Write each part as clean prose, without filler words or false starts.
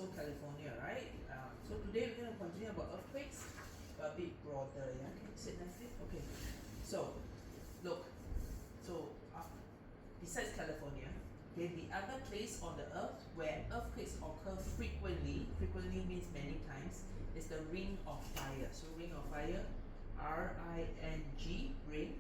Coastal California, right? So today we're going to continue about earthquakes, but a bit broader. Yeah, can you sit nicely? Okay. So, look. So, besides California, okay, the other place on the earth where earthquakes occur frequently means many times, is the Ring of Fire. So, Ring of Fire, R-I-N-G, ring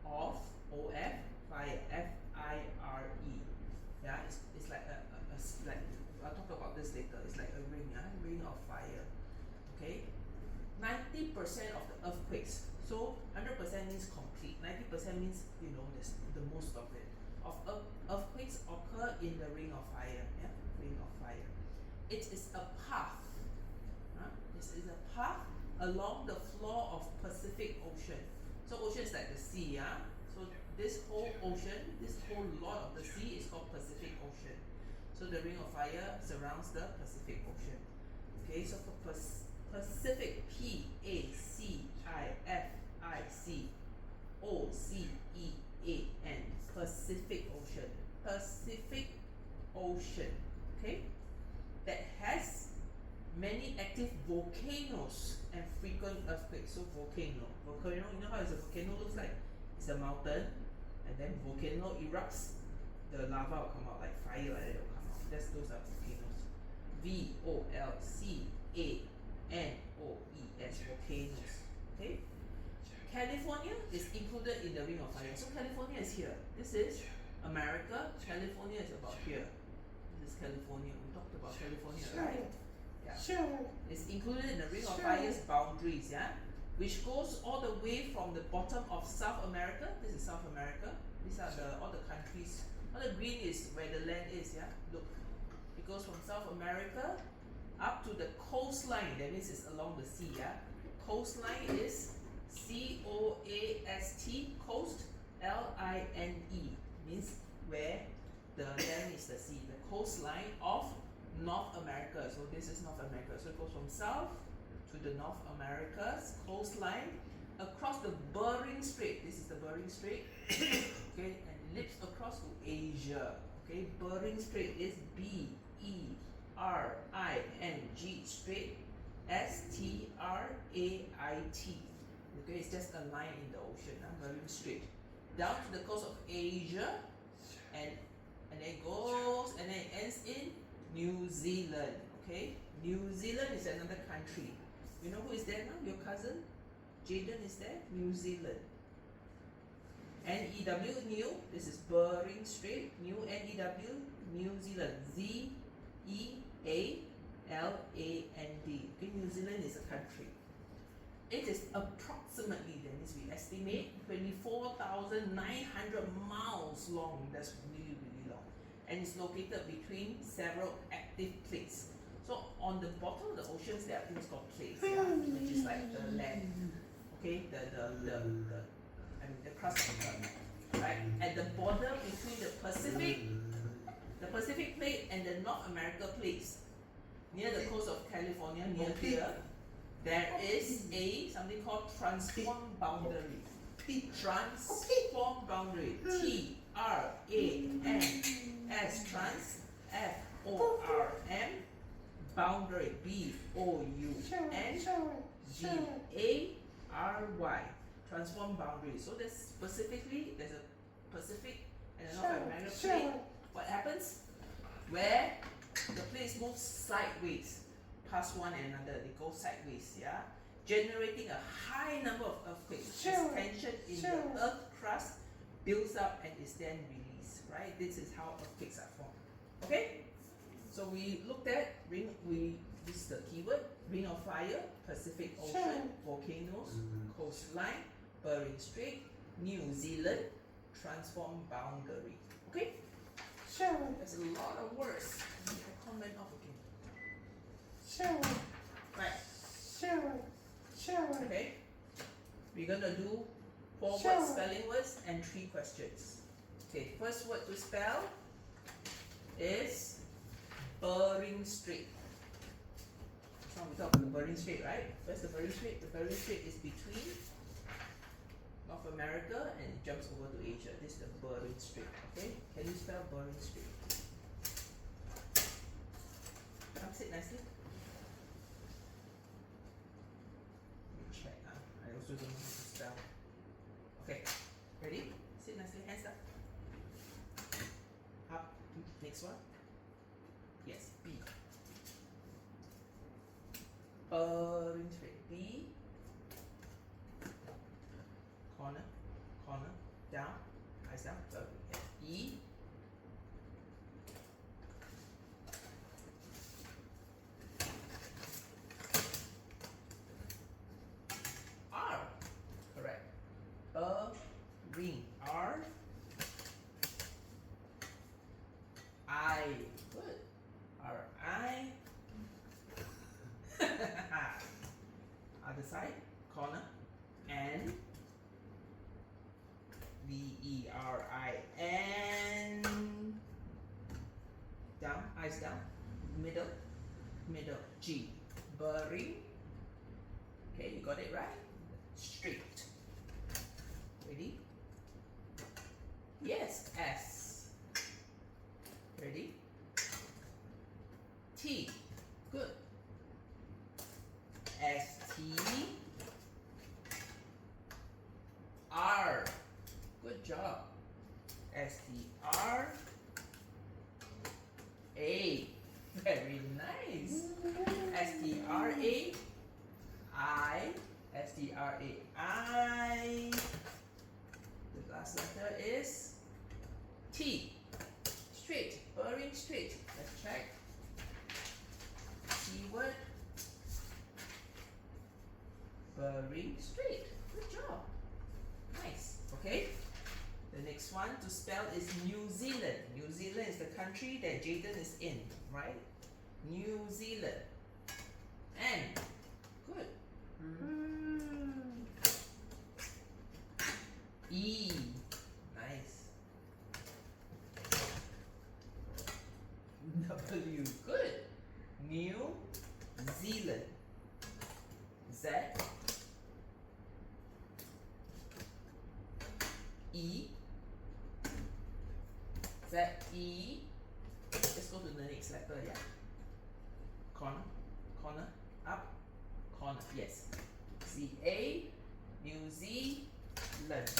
of O-F, fire, F-I-R-E. Yeah, it's like like I'll talk about this later. It's like a ring, yeah, ring of fire. Okay, 90% of the earthquakes. So 100% means complete. 90% means there's the most of it. Of earthquakes occur in the ring of fire. Yeah, ring of fire. It is a path. This is a path along the floor of Pacific Ocean. So ocean is like the sea. Yeah. So this whole ocean, this whole lot of the sea is called Pacific Ocean. So the ring of fire surrounds the Pacific Ocean. Okay, so for Pacific, P-A-C-I-F-I-C-O-C-E-A-N, Pacific Ocean. Pacific Ocean, okay, that has many active volcanoes and frequent earthquakes. So volcano, you know how a volcano looks like? It's a mountain, and then volcano erupts, the lava will come out like fire, like that will come out. Those are volcanoes. V-O-L-C-A-N-O-E-S, volcanoes. Okay. California is included in the Ring of Fire. So California is here. This is America. California is about here. This is California. We talked about California, right? Yeah. Sure. It's included in the Ring of Fire's boundaries, yeah, which goes all the way from the bottom of South America. This is South America. These are all the countries. All the green is where the land is, yeah. Look, it goes from South America up to the coastline. That means it's along the sea, yeah. Coastline is C-O-A-S-T, coast, L-I-N-E, means where the land is the sea. The coastline of North America. So this is North America. So it goes from south to the North America's coastline across the Bering Strait. This is the Bering Strait. Okay, and lips across to Asia. Okay, Bering Strait is B-E-R-I-N-G Strait, S-T-R-A-I-T. Okay, it's just a line in the ocean, Bering Strait. Down to the coast of Asia, and then it goes, and then it ends in New Zealand. Okay, New Zealand is another country. You know who is there now? Your cousin Jaden is there. New Zealand. N-E-W, New. This is Bering Strait. New, N-E-W, New Zealand. Z-E-A-L-A-N-D. Okay, New Zealand is a country. It is approximately, that means we estimate, 24,900 miles long. That's really, really long. And it's located between several active plates. So on the bottom of the oceans, there are things called plates, yeah, which is like the land. Okay, the crust of the earth. Right? At the border between the Pacific plate and the North America plates, near the coast of California, near here, there is something called transform boundary. Transform boundary. T-R-A-N-S, trans, F-O-R-M, boundary, B-O-U-N-D-A-R-Y, transform boundary. So there's a Pacific and a North American plate. What happens? Where the plates move sideways past one another, they go sideways, yeah, generating a high number of earthquakes. As tension in the earth crust builds up and is then released, right? This is how earthquakes are formed. Okay? So we looked at this is the keyword, Ring of Fire, Pacific Ocean, volcanoes, coastline, Bering Strait, New Zealand, transform boundary. Okay? Sure. There's a lot of words. I comment off again. Sure. Right. Sure. Okay. We're gonna do 4 word spelling words and 3 questions. Okay, first word to spell is Bering Strait. Now we talk about the Bering Strait, right? Where's the Bering Strait? The Bering Strait is between North America and it jumps over to Asia. This is the Bering Strait. Okay? Can you spell Bering Strait? sit nicely. Let me check. I also don't know how to spell. Okay, ready? Sit nicely, hands up. Up. Next one. Yes, B. Bering straight. B. Corner, corner, down, eyes down. E. R. Correct. Ring. R. I. Good. R. I. Other side. Corner. N. BERIN. Down. Eyes down. Middle. Middle. G. Bering. Okay, you got it right. Straight. Ready? Yes. S. Ready? T. Good. ST. R. Good job. STR. A. Very nice. STRA. I. STRA. I. The last letter is T. Straight. Bering straight. Let's check. Keyword. Bering straight. Good job. Nice. Okay. The next one to spell is New Zealand. New Zealand is the country that Jaden is in, right? New Zealand. N. Good. E. Nice. W. Good. New Zealand. Z. E. Z. E. Let's go to the next letter, yeah. Corner, corner, up, corner, yes. Z. A. New Zealand.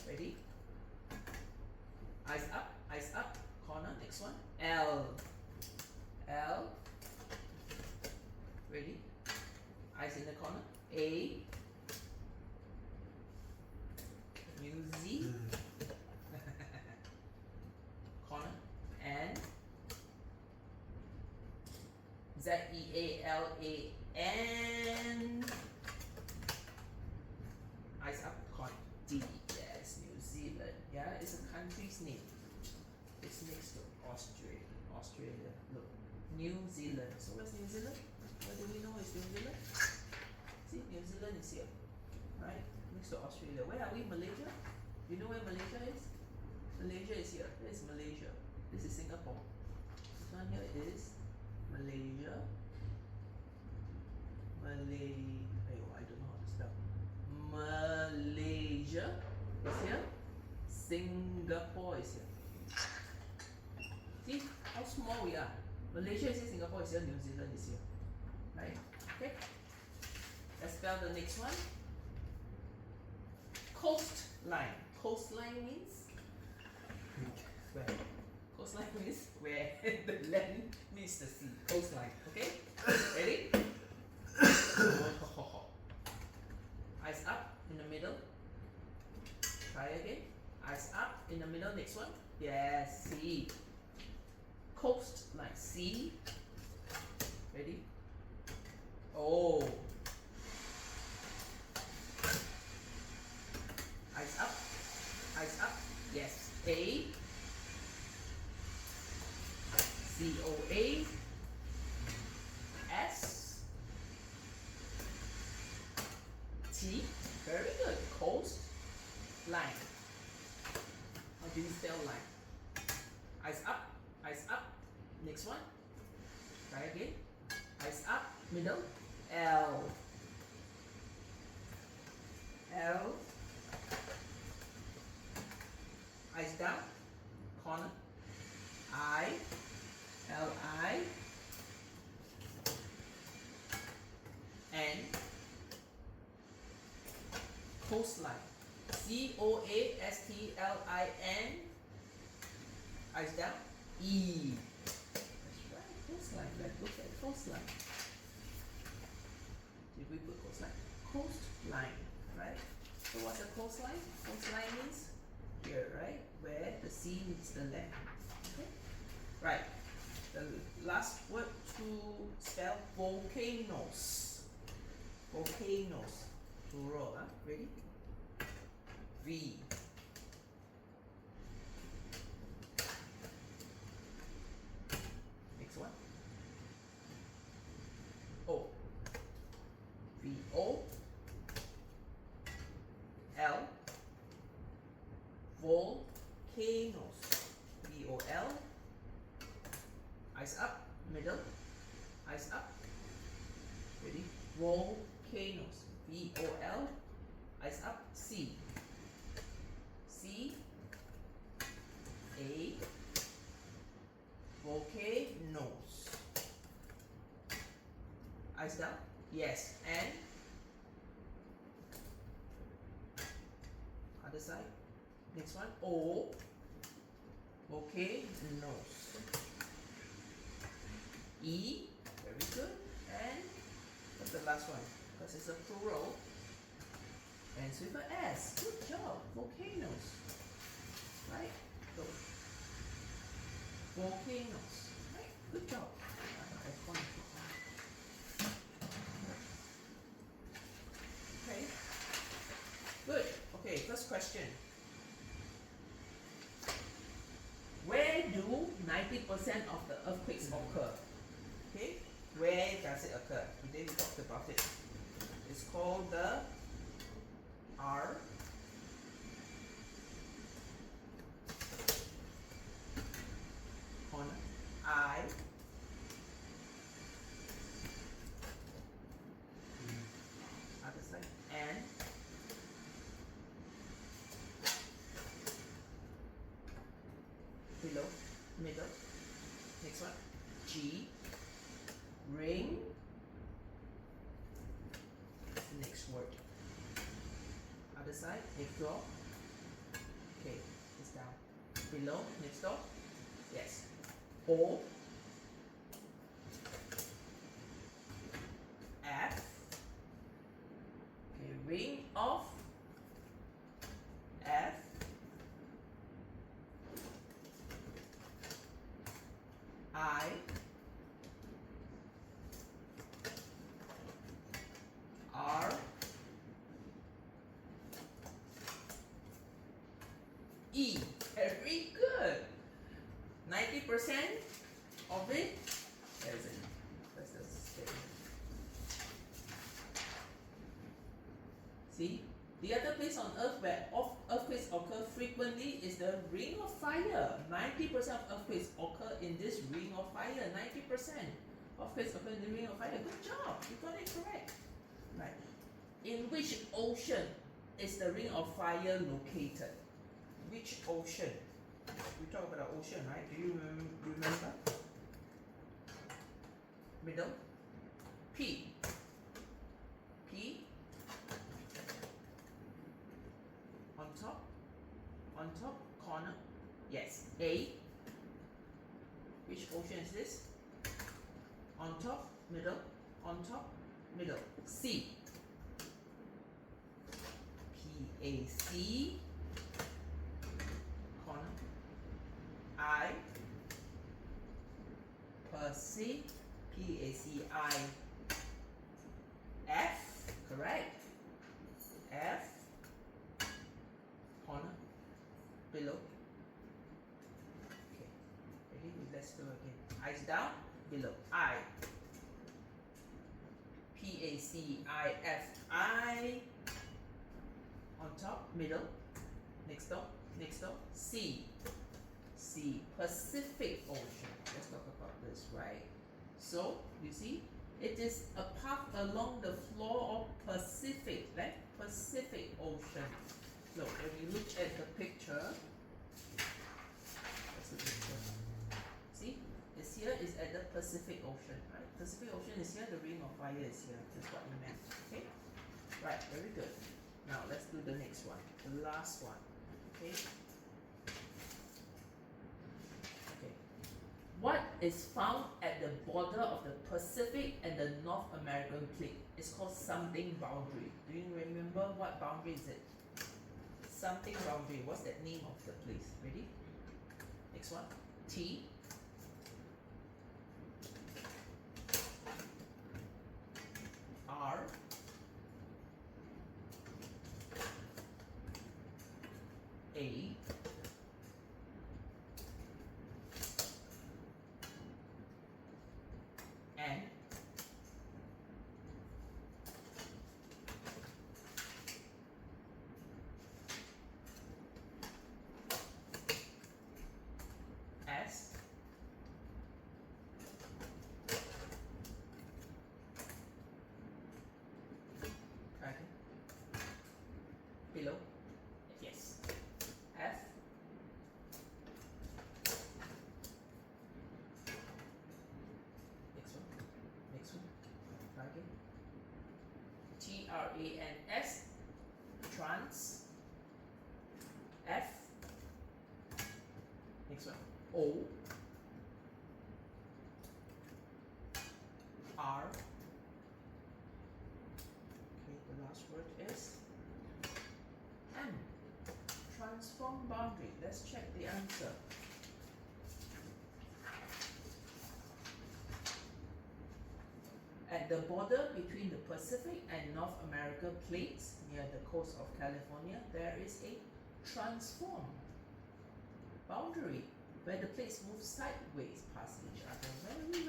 Ready? Eyes up, corner, next one. L. L. Ready? Eyes in the corner. A. New Z. Corner. And ZEALAN. Eyes up, corner. D. Yes, New Zealand. Yeah, it's a country's name. It's next to Australia. Australia. Look. New Zealand. So where's New Zealand? Where do we know is New Zealand? See, New Zealand is here. Right? Next to Australia. Where are we? Malaysia? You know where Malaysia is? Malaysia is here. This is Malaysia. This is Singapore. This one here is Malaysia. I don't know how to spell. Malaysia is here. Singapore is here. See how small we are. Malaysia is here, Singapore is here, New Zealand is here. Right? Okay. Let's spell the next one. Coastline. Coastline means where? Coastline means where the land meets the sea. Coastline. Okay? Ready? Eyes up in the middle. Try again. Eyes up in the middle. Next one. Yes, sea. Coastline. Sea. Ready? Oh. Eyes up. Eyes up. Yes. A. COA. S. T. Very good. Coast. Line. How do you spell line? Eyes up. Eyes up. Next one. Try again. Eyes up. Middle. L. L. Eyes down. Corner. I. L. I. coastline. C-O-A-S-T-L-I-N. Eyes down. E. That's right, coastline. Let's look at coastline. Did we put coastline? Coastline, right? So what's a coastline? Coastline means here, right? Where the sea meets the land. Okay? Right. The last word to spell volcanoes. Volcanoes. Plural, huh? Ready? V. Next one. O. V-O. L. Volcanoes. V-O-L. Eyes up. Middle. Eyes up. Ready? Volcanoes. V-O-L. Eyes up. C. C. A. Volcanoes. Eyes down. Yes. And other side. Next one. O. Volcanoes. E. Very good. And what's the last one? Because it's a plural. Ends with an S. Good job. Volcanoes. Right? So, volcanoes. Right? Good job. Okay. Good. Okay, first question. Where do 90% of the earthquakes occur? Okay? Where does it occur? Today we talked about it. It's called the R corner, I other side, and below, middle. Next one, G, ring. Next word. Other side, next door. Okay, it's down. Below, next door. Yes. O. F. Okay, ring of F. I. R. E. Very good. 90% of it is in. That's the statement. See, the other place on Earth where earthquakes occur frequently is the Ring of Fire. 90% of earthquakes occur in this Ring of Fire. 90% of earthquakes occur in the Ring of Fire. Good job, you got it correct. Right. In which ocean is the Ring of Fire located? Which ocean? We talk about the ocean, right? Do you remember? Middle. P. P. On top. On top. Corner. Yes. A. Which ocean is this? On top. Middle. On top. Middle. C. P-A-C. Corner. I. Pacific. P-A-C-I. F. Correct. F. Corner. Below. Okay. Ready? Let's do it again. Eyes down. Below. I. P-A-C-I-F-I. On top. Middle. Next door. Next door. C. C. Pacific Ocean. Let's talk about this, right? So, you see, it is a path along the floor of Pacific, right? Pacific Ocean. Look, when you look at the picture, that's the picture. See, it's here is at the Pacific Ocean, right? Pacific Ocean is here, the Ring of Fire is here. That's what we meant. Okay? Right, very good. Now let's do the next one, the last one. Okay. Okay. What is found at the border of the Pacific and the North American plate? It's called something boundary. Do you remember what boundary is it? Something boundary. What's that name of the place? Ready? Next one. T. R. A. N. S. Okay. Below. Yes. F. Next one. Next one. Try again. TRANS. Trans. F. Next one. O. R. Okay, the last word is M. Transform boundary. Let's check the answer. At the border between the Pacific and North America plates near the coast of California, there is a transform boundary where the plates move sideways past each other. Very